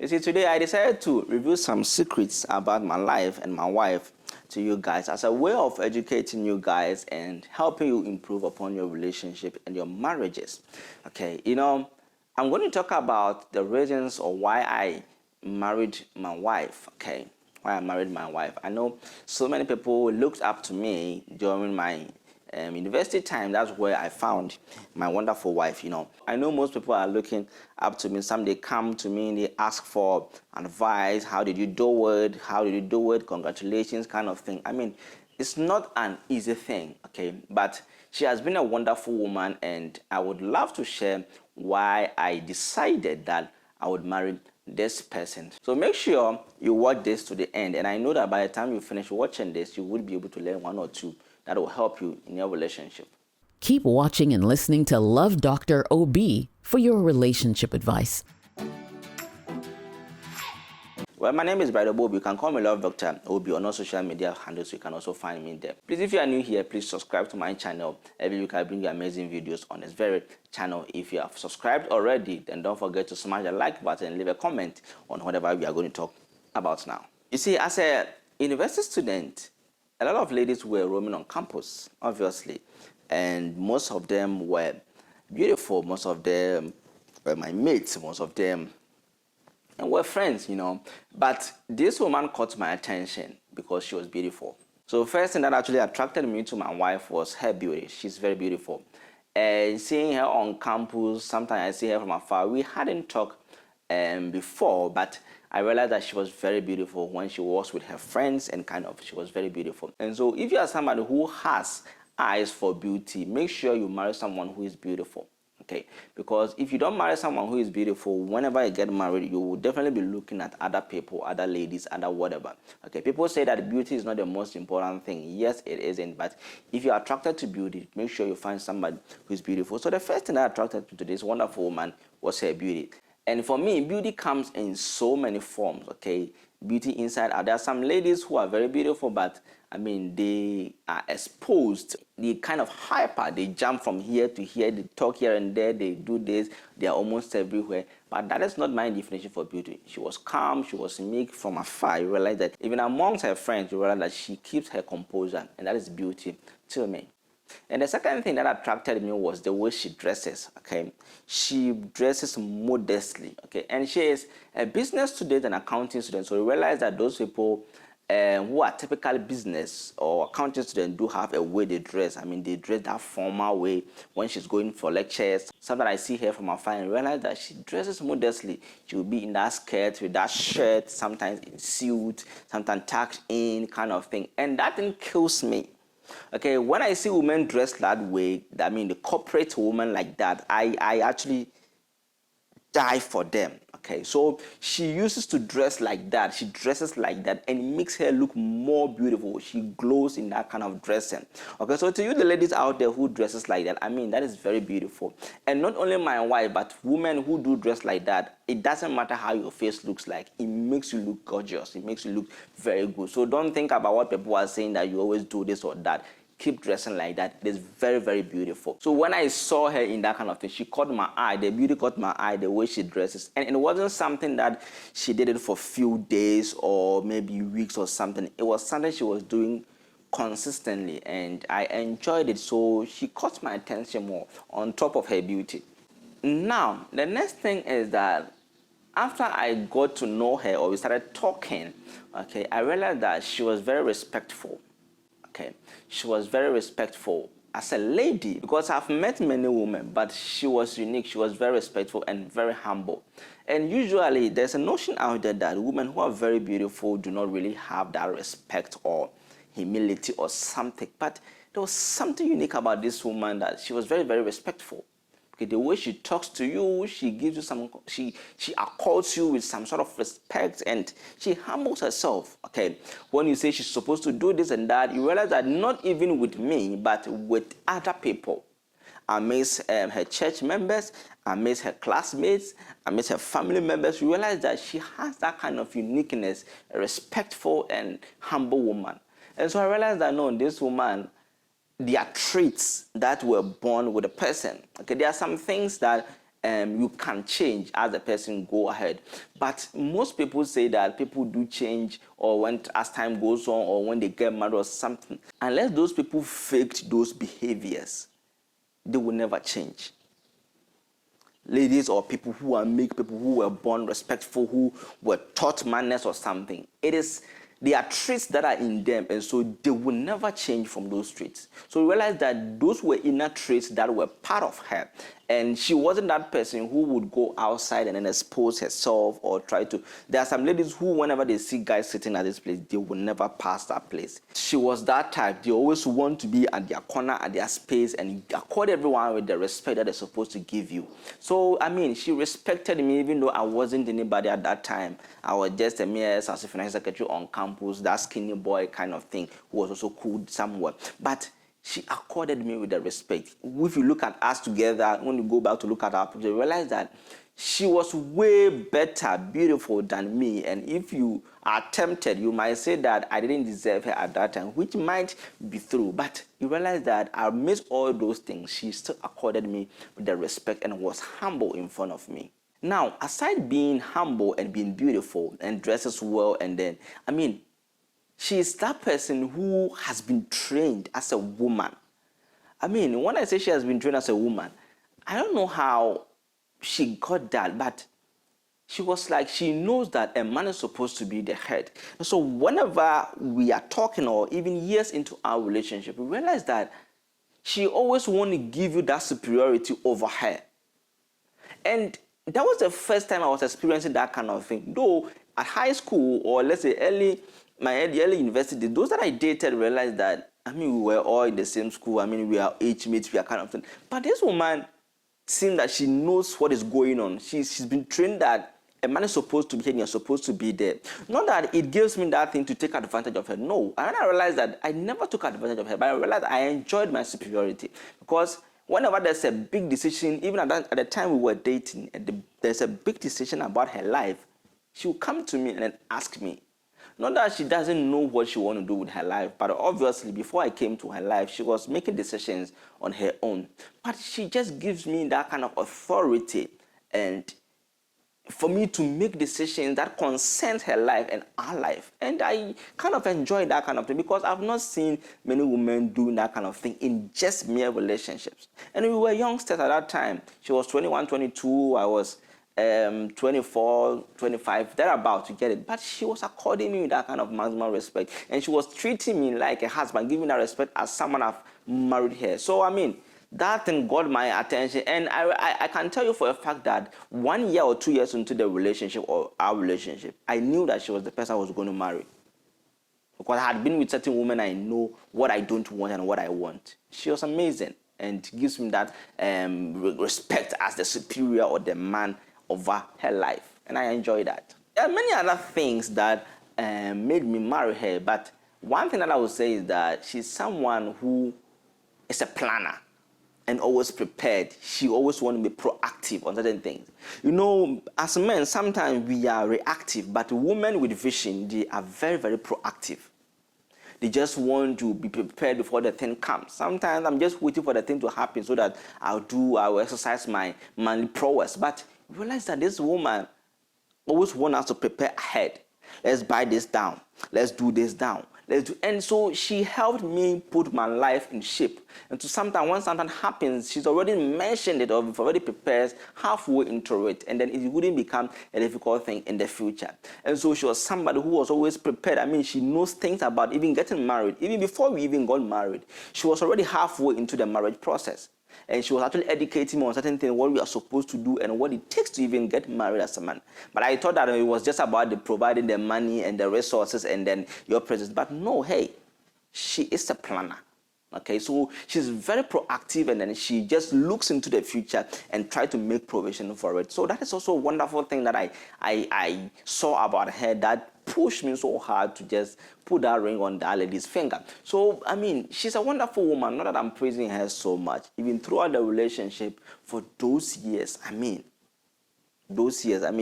You see, today I decided to reveal some secrets about my life and my wife to you guys as a way of educating you guys and helping you improve upon your relationship and your marriages. Okay, I'm going to talk about the reasons or why I married my wife. Okay, why I married my wife. I know so many people looked up to me during my university time. That's where I found my wonderful wife. I know most people are looking up to me. Some they come to me and they ask for advice. How did you do it? How did you do it? Congratulations, kind of thing. I mean, it's not an easy thing, okay? But she has been a wonderful woman, and I would love to share why I decided that I would marry this person. So make sure you watch this to the end, and I know that by the time you finish watching this, you will be able to learn one or two that will help you in your relationship. Keep watching and listening to Love Dr. OB for your relationship advice. Well, my name is Brother Bob. You can call me Love Dr. OB on all social media handles. You can also find me there. Please, if you are new here, please subscribe to my channel. Every week I bring you amazing videos on this very channel. If you have subscribed already, then don't forget to smash the like button and leave a comment on whatever we are going to talk about now. You see, as a university student, a lot of ladies were roaming on campus, obviously, and most of them were beautiful. Most of them were my mates. Most of them were friends, But this woman caught my attention because she was beautiful. So first thing that actually attracted me to my wife was her beauty. She's very beautiful. And seeing her on campus, sometimes I see her from afar. We hadn't talked before, but I realized that she was very beautiful when she was with her friends, and she was very beautiful. And so if you are somebody who has eyes for beauty, make sure you marry someone who is beautiful. Okay, because if you don't marry someone who is beautiful, whenever you get married, you will definitely be looking at other people, other ladies, other whatever. Okay, people say that beauty is not the most important thing. Yes, it isn't, but if you're attracted to beauty, make sure you find somebody who is beautiful. So the first thing that attracted me to this wonderful woman was her beauty. And for me, beauty comes in so many forms, okay? Beauty inside out. There are some ladies who are very beautiful, but they are exposed. They kind of hyper. They jump from here to here. They talk here and there. They do this. They are almost everywhere. But that is not my definition for beauty. She was calm. She was meek from afar. You realize that even amongst her friends, you realize that she keeps her composure. And that is beauty to me. And the second thing that attracted me was the way she dresses, okay? She dresses modestly, okay? And she is a business student and accounting student. So you realize that those people who are typical business or accounting students do have a way they dress. They dress that formal way when she's going for lectures. Sometimes I see her from afar and realize that she dresses modestly. She will be in that skirt with that shirt, sometimes in suit, sometimes tucked in kind of thing. And that thing kills me. Okay, when I see women dressed that way, the corporate woman like that, I actually die for them. Okay, so she uses to dress like that. She dresses like that, and it makes her look more beautiful. She glows in that kind of dressing. Okay, so to you, the ladies out there who dresses like that, that is very beautiful. And not only my wife, but women who do dress like that, it doesn't matter how your face looks like. It makes you look gorgeous. It makes you look very good. So don't think about what people are saying that you always do this or that. Keep dressing like that. It is very, very beautiful. So when I saw her in that kind of thing, she caught my eye. The beauty caught my eye, the way she dresses. And it wasn't something that she did it for a few days or maybe weeks or something. It was something she was doing consistently, and I enjoyed it. So she caught my attention more on top of her beauty. Now, the next thing is that after I got to know her, or we started talking, okay, I realized that she was very respectful. Okay, she was very respectful as a lady, because I've met many women, but she was unique. She was very respectful and very humble. And usually there's a notion out there that women who are very beautiful do not really have that respect or humility or something. But there was something unique about this woman, that she was very, very respectful. Okay, the way she talks to you, she gives you she accords you with some sort of respect, and she humbles herself. Okay, when you say she's supposed to do this and that, you realize that not even with me, but with other people. Amidst her church members, amidst her classmates, amidst her family members, you realize that she has that kind of uniqueness, a respectful and humble woman. And so I realized that, no, this woman, there are traits that were born with a person. Okay, there are some things that you can change as the person go ahead. But most people say that people do change, or when as time goes on, or when they get married or something. Unless those people faked those behaviors, they will never change. Ladies or people who are meek, people who were born respectful, who were taught manners or something, there are traits that are in them, and so they will never change from those traits. So we realize that those were inner traits that were part of her, and she wasn't that person who would go outside and then expose herself or try to. There are some ladies who, whenever they see guys sitting at this place, they will never pass that place. She was that type. They always want to be at their corner, at their space, and accord everyone with the respect that they're supposed to give you. So she respected me even though I wasn't anybody at that time. I was just a mere assistant financial secretary on campus, that skinny boy kind of thing, who was also cool somewhere. But she accorded me with the respect. If you look at us together, when you go back to look at our picture, you realize that she was way better, beautiful than me. And if you are tempted, you might say that I didn't deserve her at that time, which might be true. But you realize that amidst all those things, she still accorded me with the respect and was humble in front of me. Now, aside being humble and being beautiful and dresses well, and then, she is that person who has been trained as a woman. When I say she has been trained as a woman, I don't know how she got that, but she was like, she knows that a man is supposed to be the head. And so whenever we are talking, or even years into our relationship, we realize that she always wants to give you that superiority over her. And that was the first time I was experiencing that kind of thing. Though at high school, or let's say my early university, those that I dated realized that, we were all in the same school. We are age mates, we are kind of thing. But this woman seemed that she knows what is going on. She's been trained that a man is supposed to be here and you're supposed to be there. Not that it gives me that thing to take advantage of her. No. And I realized that I never took advantage of her, but I realized I enjoyed my superiority. Because whenever there's a big decision, even at the time we were dating, there's a big decision about her life, she will come to me and then ask me. Not that she doesn't know what she wants to do with her life, but obviously before I came to her life, she was making decisions on her own. But she just gives me that kind of authority, and for me to make decisions that concern her life and our life. And I kind of enjoy that kind of thing, because I've not seen many women doing that kind of thing in just mere relationships. And we were youngsters at that time. She was 21, 22, I was 24, 25, thereabout to get it. But she was according me with that kind of maximum respect. And she was treating me like a husband, giving her respect as someone I've married her. So, that thing got my attention. And I can tell you for a fact that 1 year or 2 years into the relationship, or our relationship, I knew that she was the person I was going to marry. Because I had been with certain women, I know what I don't want and what I want. She was amazing and gives me that respect as the superior or the man over her life, and I enjoy that. There are many other things that made me marry her, but one thing that I would say is that she's someone who is a planner and always prepared. She always wants to be proactive on certain things. As men, sometimes we are reactive, but women with vision, they are very, very proactive. They just want to be prepared before the thing comes. Sometimes I'm just waiting for the thing to happen so that I will exercise my manly prowess. But realize that this woman always wants us to prepare ahead. Let's buy this down. Let's do this down. And so she helped me put my life in shape. And to sometimes, when something happens, she's already mentioned it, or already prepares halfway into it, and then it wouldn't become a difficult thing in the future. And so she was somebody who was always prepared. She knows things about even getting married. Even before we even got married, she was already halfway into the marriage process. And she was actually educating me on certain things, what we are supposed to do and what it takes to even get married as a man. But I thought that it was just about providing the money and the resources and then your presence. But no, hey, she is a planner. Okay, so she's very proactive, and then she just looks into the future and try to make provision for it. So that is also a wonderful thing that I saw about her that pushed me so hard to just put that ring on that lady's finger. So, she's a wonderful woman. Not that I'm praising her so much. Even throughout the relationship for those years,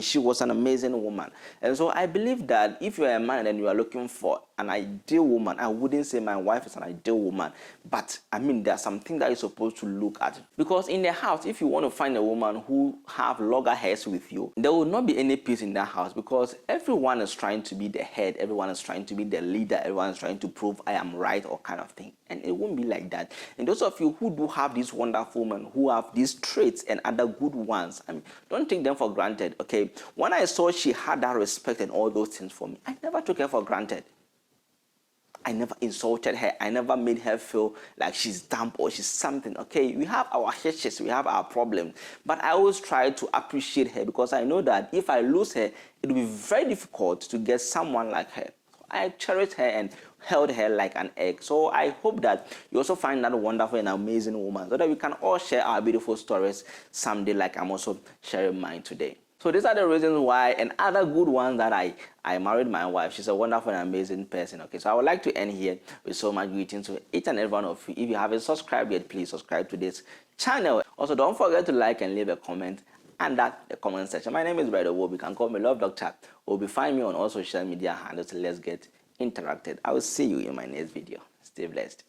she was an amazing woman. And so I believe that if you're a man and you are looking for an ideal woman. I wouldn't say my wife is an ideal woman, but I mean, there's something that you're supposed to look at. Because in the house, if you want to find a woman who have loggerheads with you, there will not be any peace in that house, because everyone is trying to be the head, everyone is trying to be the leader, everyone is trying to prove I am right or kind of thing. And it won't be like that. And those of you who do have these wonderful women, who have these traits and other good ones, I mean, don't take them for granted, okay? When I saw she had that respect and all those things for me, I never took her for granted. I never insulted her. I never made her feel like she's dumb or she's something. Okay, we have our hitches, we have our problems. But I always try to appreciate her, because I know that if I lose her, it will be very difficult to get someone like her. I cherished her and held her like an egg. So I hope that you also find that wonderful and amazing woman, so that we can all share our beautiful stories someday, like I'm also sharing mine today. So these are the reasons why, and other good ones, that I married my wife. She's a wonderful and amazing person. Okay, so I would like to end here with so much greetings to each and every one of you. If you haven't subscribed yet, please subscribe to this channel. Also, don't forget to like and leave a comment under the comment section. My name is Brother Wob. You can call me Love Doctor. Or find me on all social media handles. Let's get interacted. I will see you in my next video. Stay blessed.